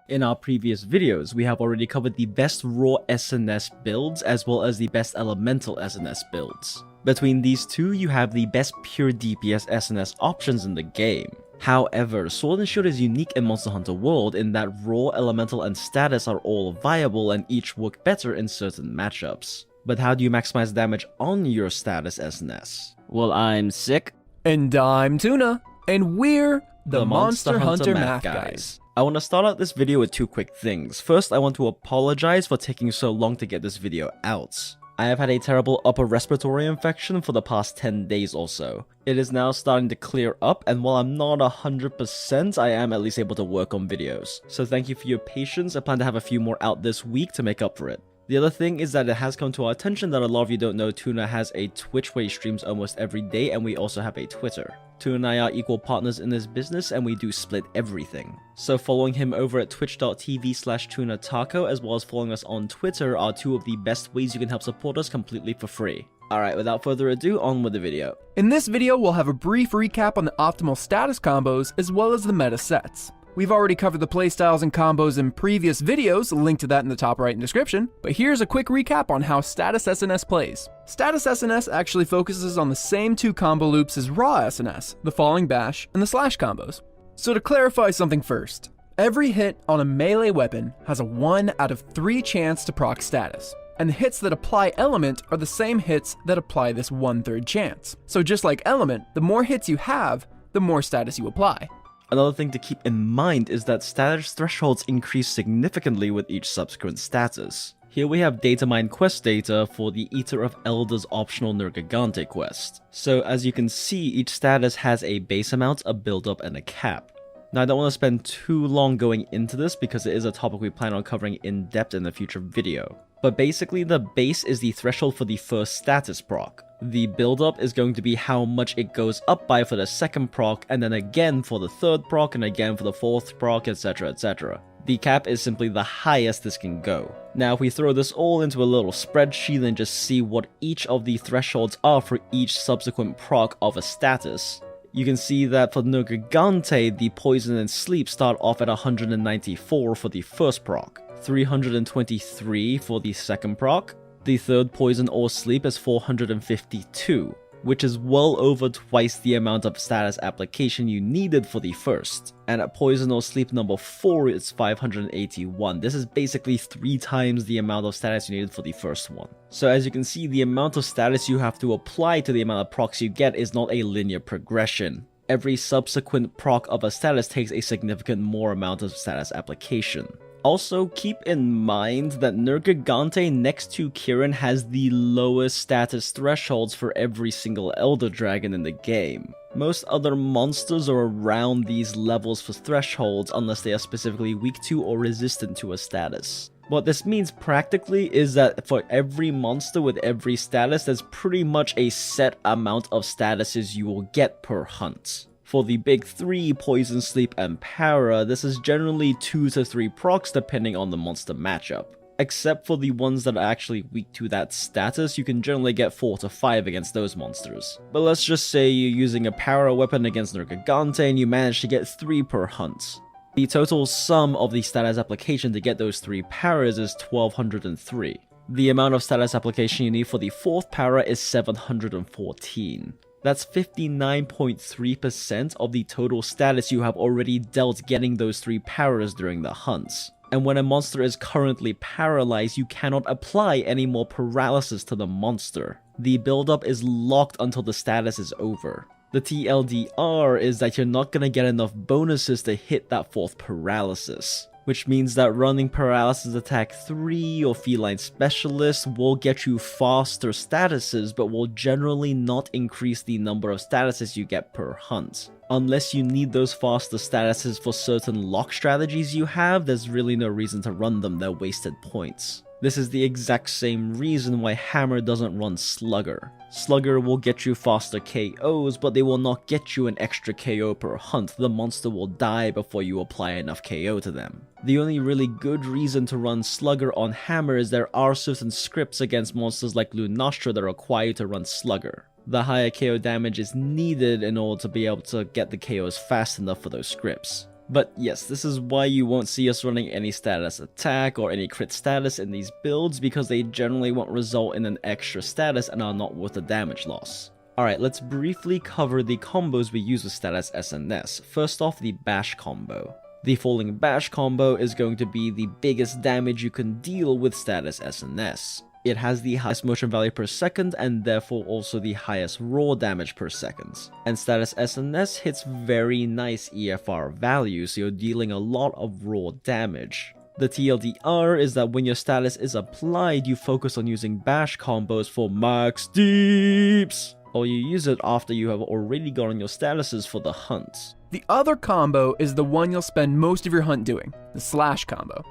In our previous videos, we have already covered the best raw SNS builds as well as the best elemental SNS builds. Between these two, you have the best pure DPS SNS options in the game. However, Sword and Shield is unique in Monster Hunter World in that raw, elemental, and status are all viable and each work better in certain matchups. But how do you maximize damage on your status SNS? Well, I'm Sick. And I'm Tuna. And we're the Monster Hunter Math Guys. I want to start out this video with two quick things. First, I want to apologize for taking so long to get this video out. I have had a terrible upper respiratory infection for the past 10 days or so. It is now starting to clear up, and while I'm not 100%, I am at least able to work on videos. So thank you for your patience. I plan to have a few more out this week to make up for it. The other thing is that it has come to our attention that a lot of you don't know Tuna has a Twitch where he streams almost every day, and we also have a Twitter. Tuna and I are equal partners in this business, and we do split everything. So following him over at twitch.tv/tunataco as well as following us on Twitter are two of the best ways you can help support us completely for free. Alright, without further ado, on with the video. In this video, we'll have a brief recap on the optimal status combos as well as the meta sets. We've already covered the playstyles and combos in previous videos, link to that in the top right in description, but here's a quick recap on how Status SNS plays. Status SNS actually focuses on the same two combo loops as Raw SNS, the Falling Bash and the Slash combos. So to clarify something first, every hit on a melee weapon has a 1 out of 3 chance to proc status, and the hits that apply Element are the same hits that apply this 1/3 chance. So just like Element, the more hits you have, the more status you apply. Another thing to keep in mind is that status thresholds increase significantly with each subsequent status. Here we have data mine quest data for the Eater of Elders optional Nergigante quest. So as you can see, each status has a base amount, a build up, and a cap. Now I don't want to spend too long going into this because it is a topic we plan on covering in depth in a future video. But basically the base is the threshold for the first status proc. The build-up is going to be how much it goes up by for the second proc, and then again for the third proc, and again for the fourth proc, etc, etc. The cap is simply the highest this can go. Now if we throw this all into a little spreadsheet and just see what each of the thresholds are for each subsequent proc of a status, you can see that for Nergigante, the Poison and Sleep start off at 194 for the first proc, 323 for the second proc. The third Poison or Sleep is 452, which is well over twice the amount of status application you needed for the first. And at Poison or Sleep number 4, it's 581. This is basically 3 times the amount of status you needed for the first one. So as you can see, the amount of status you have to apply to the amount of procs you get is not a linear progression. Every subsequent proc of a status takes a significant more amount of status application. Also, keep in mind that Nergigante next to Kirin has the lowest status thresholds for every single Elder Dragon in the game. Most other monsters are around these levels for thresholds unless they are specifically weak to or resistant to a status. What this means practically is that for every monster with every status, there's pretty much a set amount of statuses you will get per hunt. For the big 3, Poison, Sleep, and Para, this is generally 2 to 3 procs depending on the monster matchup. Except for the ones that are actually weak to that status, you can generally get 4 to 5 against those monsters. But let's just say you're using a Para weapon against Nergigante and you manage to get 3 per hunt. The total sum of the status application to get those 3 Paras is 1203. The amount of status application you need for the 4th Para is 714. That's 59.3% of the total status you have already dealt getting those 3 paras during the hunts. And when a monster is currently paralyzed, you cannot apply any more paralysis to the monster. The buildup is locked until the status is over. The TLDR is that you're not gonna get enough bonuses to hit that 4th paralysis, which means that running Paralysis Attack 3 or Feline Specialist will get you faster statuses, but will generally not increase the number of statuses you get per hunt. Unless you need those faster statuses for certain lock strategies you have, there's really no reason to run them, they're wasted points. This is the exact same reason why Hammer doesn't run Slugger. Slugger will get you faster KOs, but they will not get you an extra KO per hunt. The monster will die before you apply enough KO to them. The only really good reason to run Slugger on Hammer is there are certain scripts against monsters like Lunastra that require you to run Slugger. The higher KO damage is needed in order to be able to get the KOs fast enough for those scripts. But yes, this is why you won't see us running any status attack or any crit status in these builds, because they generally won't result in an extra status and are not worth the damage loss. Alright, let's briefly cover the combos we use with status SNS. First off, the bash combo. The falling bash combo is going to be the biggest damage you can deal with status SNS. It has the highest motion value per second and therefore also the highest raw damage per second. And status SNS hits very nice EFR values, so you're dealing a lot of raw damage. The TLDR is that when your status is applied, you focus on using bash combos for max deeps, or you use it after you have already gotten your statuses for the hunt. The other combo is the one you'll spend most of your hunt doing, the slash combo.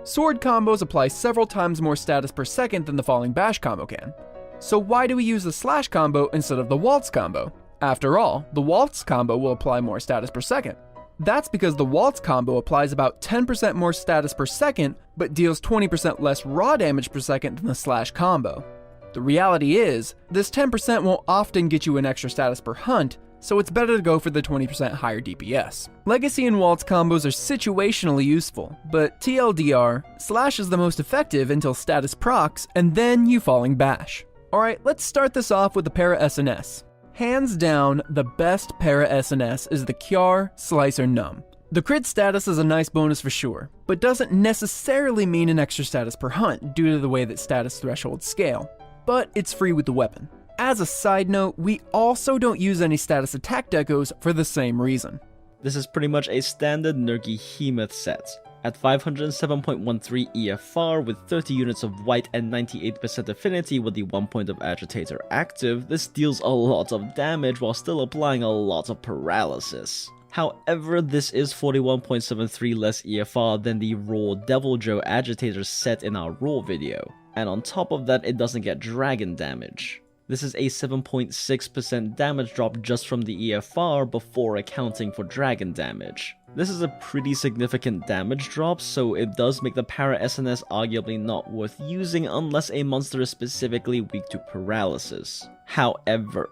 Sword combos apply several times more status per second than the falling bash combo can. So why do we use the slash combo instead of the waltz combo? After all, the waltz combo will apply more status per second. That's because the waltz combo applies about 10% more status per second, but deals 20% less raw damage per second than the slash combo. The reality is, this 10% won't often get you an extra status per hunt, so it's better to go for the 20% higher DPS. Legacy and Waltz combos are situationally useful, but TLDR, slash is the most effective until status procs, and then you falling bash. Alright, let's start this off with the para SNS. Hands down, the best para SNS is the Kjar Slicer Numb. The crit status is a nice bonus for sure, but doesn't necessarily mean an extra status per hunt due to the way that status thresholds scale. But it's free with the weapon. As a side note, we also don't use any status attack decos for the same reason. This is pretty much a standard Nergi-Hemoth set. At 507.13 EFR with 30 units of white and 98% affinity with the 1 point of Agitator active, this deals a lot of damage while still applying a lot of paralysis. However, this is 41.73 less EFR than the raw Devil Joe Agitator set in our raw video. And on top of that, it doesn't get dragon damage. This is a 7.6% damage drop just from the EFR before accounting for dragon damage. This is a pretty significant damage drop, so it does make the para SNS arguably not worth using unless a monster is specifically weak to paralysis. However,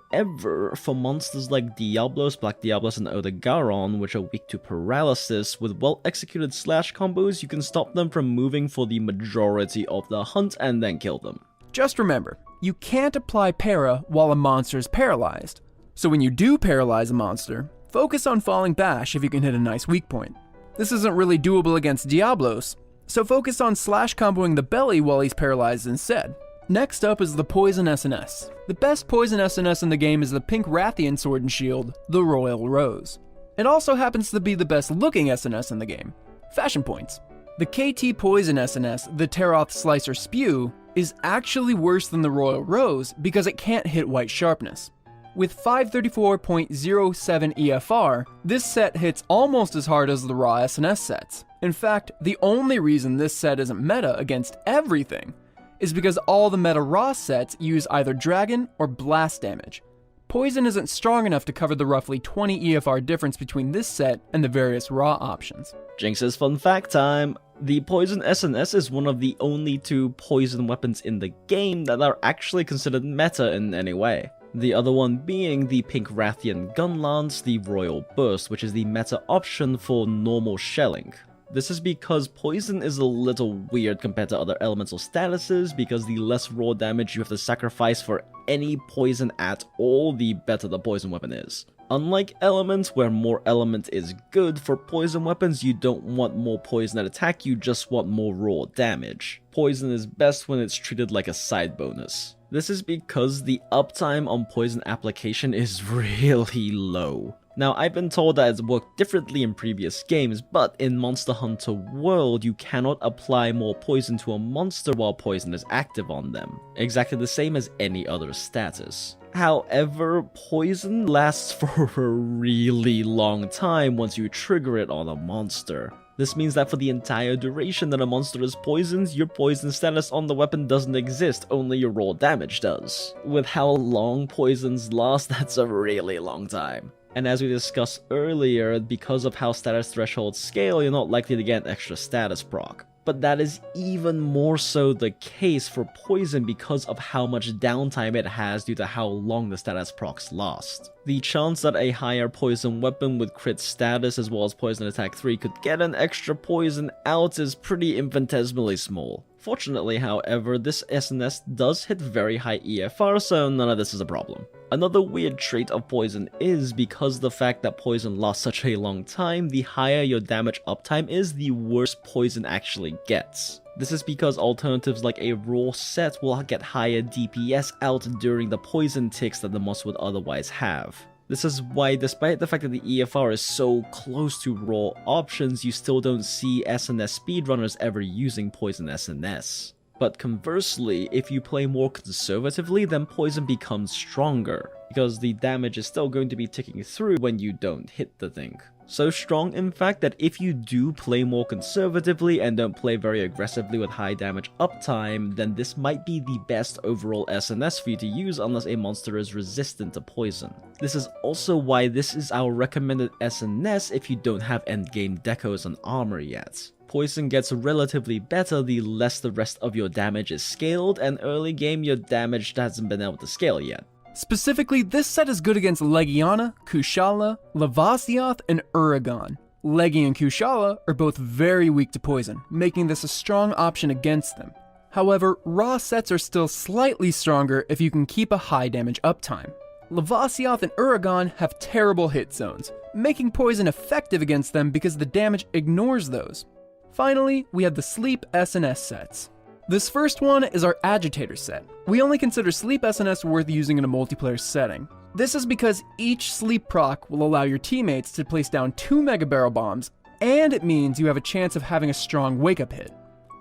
for monsters like Diablos, Black Diablos, and Odegaron, which are weak to paralysis, with well-executed slash combos, you can stop them from moving for the majority of the hunt and then kill them. Just remember, you can't apply para while a monster is paralyzed. So when you do paralyze a monster, focus on falling bash if you can hit a nice weak point. This isn't really doable against Diablos, so focus on slash comboing the belly while he's paralyzed instead. Next up is the Poison SNS. The best Poison SNS in the game is the pink Rathian sword and shield, the Royal Rose. It also happens to be the best looking SNS in the game. Fashion points. The KT Poison SNS, the Teroth Slicer Spew, is actually worse than the Royal Rose because it can't hit white sharpness. With 534.07 EFR, this set hits almost as hard as the raw SNS sets. In fact, the only reason this set isn't meta against everything is because all the meta raw sets use either dragon or blast damage. Poison isn't strong enough to cover the roughly 20 EFR difference between this set and the various raw options. Jinx's fun fact time! The Poison SNS is one of the only 2 poison weapons in the game that are actually considered meta in any way. The other one being the pink Rathian Gunlance, the Royal Burst, which is the meta option for normal shelling. This is because poison is a little weird compared to other elemental statuses, because the less raw damage you have to sacrifice for any poison at all, the better the poison weapon is. Unlike elements, where more element is good, for poison weapons you don't want more poison that attack, you just want more raw damage. Poison is best when it's treated like a side bonus. This is because the uptime on poison application is really low. Now, I've been told that it's worked differently in previous games, but in Monster Hunter World, you cannot apply more poison to a monster while poison is active on them, exactly the same as any other status. However, poison lasts for a really long time once you trigger it on a monster. This means that for the entire duration that a monster is poisoned, your poison status on the weapon doesn't exist, only your raw damage does. With how long poisons last, that's a really long time. And as we discussed earlier, because of how status thresholds scale, you're not likely to get an extra status proc. But that is even more so the case for poison because of how much downtime it has due to how long the status procs last. The chance that a higher poison weapon with crit status as well as poison attack 3 could get an extra poison out is pretty infinitesimally small. Fortunately, however, this SNS does hit very high EFR, so none of this is a problem. Another weird trait of poison is, because the fact that poison lasts such a long time, the higher your damage uptime is, the worse poison actually gets. This is because alternatives like a raw set will get higher DPS out during the poison ticks that the monster would otherwise have. This is why, despite the fact that the EFR is so close to raw options, you still don't see SNS speedrunners ever using poison SNS. But conversely, if you play more conservatively, then poison becomes stronger, because the damage is still going to be ticking through when you don't hit the thing. So strong, in fact, that if you do play more conservatively and don't play very aggressively with high damage uptime, then this might be the best overall SNS for you to use unless a monster is resistant to poison. This is also why this is our recommended SNS if you don't have endgame decos and armor yet. Poison gets relatively better the less the rest of your damage is scaled, and early game your damage hasn't been able to scale yet. Specifically, this set is good against Legiana, Kushala, Lavasioth, and Uragan. Legi and Kushala are both very weak to poison, making this a strong option against them. However, raw sets are still slightly stronger if you can keep a high damage uptime. Lavasioth and Uragan have terrible hit zones, making poison effective against them because the damage ignores those. Finally, we have the Sleep SNS sets. This first one is our Agitator set. We only consider Sleep SNS worth using in a multiplayer setting. This is because each Sleep proc will allow your teammates to place down 2 Mega Barrel Bombs, and it means you have a chance of having a strong wake-up hit.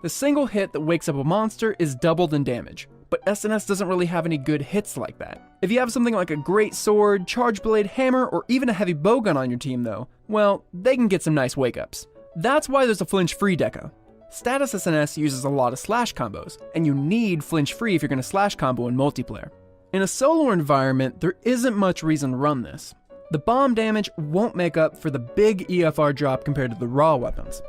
The single hit that wakes up a monster is doubled in damage, but SNS doesn't really have any good hits like that. If you have something like a Great Sword, Charge Blade, Hammer, or even a Heavy Bowgun on your team though, well, they can get some nice wake-ups. That's why there's a flinch-free deco. Status SNS uses a lot of slash combos, and you need flinch-free if you're going to slash combo in multiplayer. In a solo environment, there isn't much reason to run this. The bomb damage won't make up for the big EFR drop compared to the raw weapons.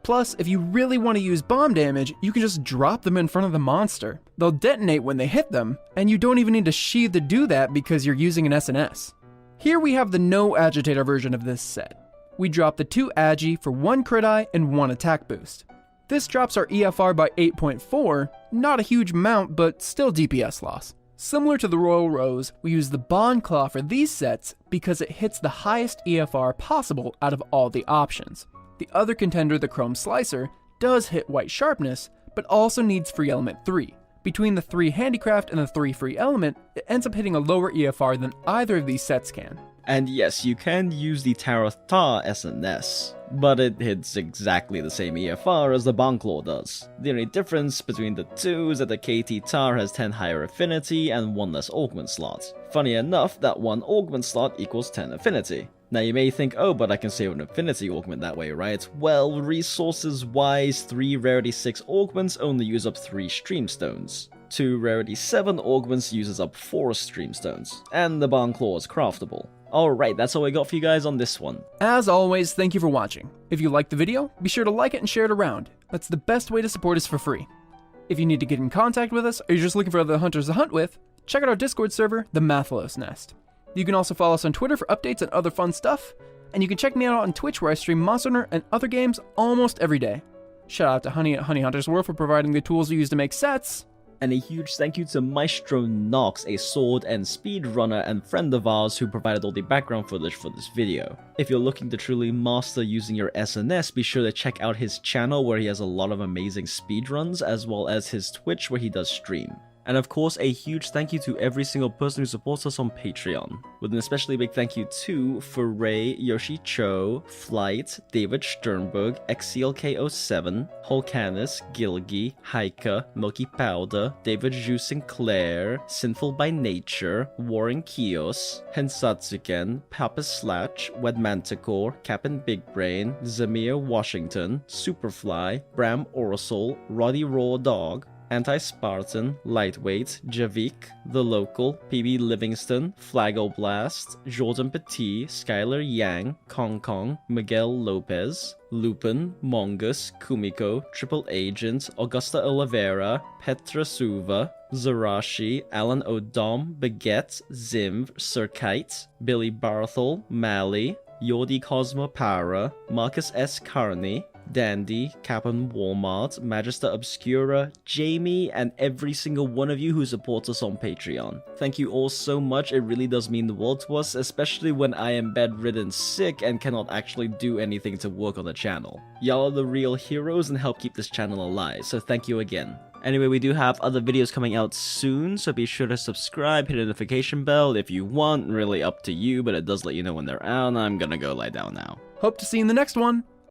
Plus, if you really want to use bomb damage, you can just drop them in front of the monster. They'll detonate when they hit them, and you don't even need to sheath to do that because you're using an SNS. Here we have the no agitator version of this set. We drop the 2 Agi for 1 crit eye and 1 attack boost. This drops our EFR by 8.4, not a huge amount, but still DPS loss. Similar to the Royal Rose, we use the Bond Claw for these sets because it hits the highest EFR possible out of all the options. The other contender, the Chrome Slicer, does hit White Sharpness, but also needs Free Element 3. Between the 3 Handicraft and the 3 Free Element, it ends up hitting a lower EFR than either of these sets can. And yes, you can use the Tarath Tar SNS, but it hits exactly the same EFR as the Bonclaw does. The only difference between the two is that the KT Tar has 10 higher affinity and 1 less augment slot. Funny enough, that 1 augment slot equals 10 affinity. Now you may think, oh, but I can save an affinity augment that way, right? Well, resources wise, 3 rarity 6 augments only use up 3 streamstones. 2 rarity 7 augments uses up 4 streamstones, and the Bonclaw is craftable. Alright, that's all I got for you guys on this one. As always, thank you for watching. If you liked the video, be sure to like it and share it around. That's the best way to support us for free. If you need to get in contact with us, or you're just looking for other hunters to hunt with, check out our Discord server, the Mathalos Nest. You can also follow us on Twitter for updates and other fun stuff, and you can check me out on Twitch where I stream Monster Hunter and other games almost every day. Shout out to Honey at Honey Hunters World for providing the tools we use to make sets. And a huge thank you to Maestro Nox, a sword and speedrunner and friend of ours who provided all the background footage for this video. If you're looking to truly master using your SNS, be sure to check out his channel where he has a lot of amazing speedruns, as well as his Twitch where he does stream. And of course, a huge thank you to every single person who supports us on Patreon, with an especially big thank you to Foray, Yoshi Cho, Flight, David Sternberg, XCLK07, Holcanis, Gilgi, Haika, Milky Powder, David Ju Sinclair, Sinful by Nature, Warren Kios, Hensatsuken, Papa Slatch, Wed Manticore, Captain Big Brain, Zamir Washington, Superfly, Bram Orsol, Roddy Raw Dog, Anti-Spartan, Lightweight, Javik, The Local, PB Livingston, Flagoblast, Jordan Petit, Skylar Yang, Kong Kong, Miguel Lopez, Lupin, Mongus, Kumiko, Triple Agent, Augusta Oliveira, Petra Suva, Zarashi, Alan O'Dom, Baguette, Zimv, Sir Kite, Billy Barthel, Mally, Yordi Cosmo Para, Marcus S. Carney, Dandy, Captain Walmart, Magister Obscura, Jamie, and every single one of you who supports us on Patreon. Thank you all so much, it really does mean the world to us, especially when I am bedridden sick and cannot actually do anything to work on the channel. Y'all are the real heroes and help keep this channel alive, so thank you again. Anyway, we do have other videos coming out soon, so be sure to subscribe, hit the notification bell if you want, really up to you, but it does let you know when they're out, and I'm gonna go lie down now. Hope to see you in the next one.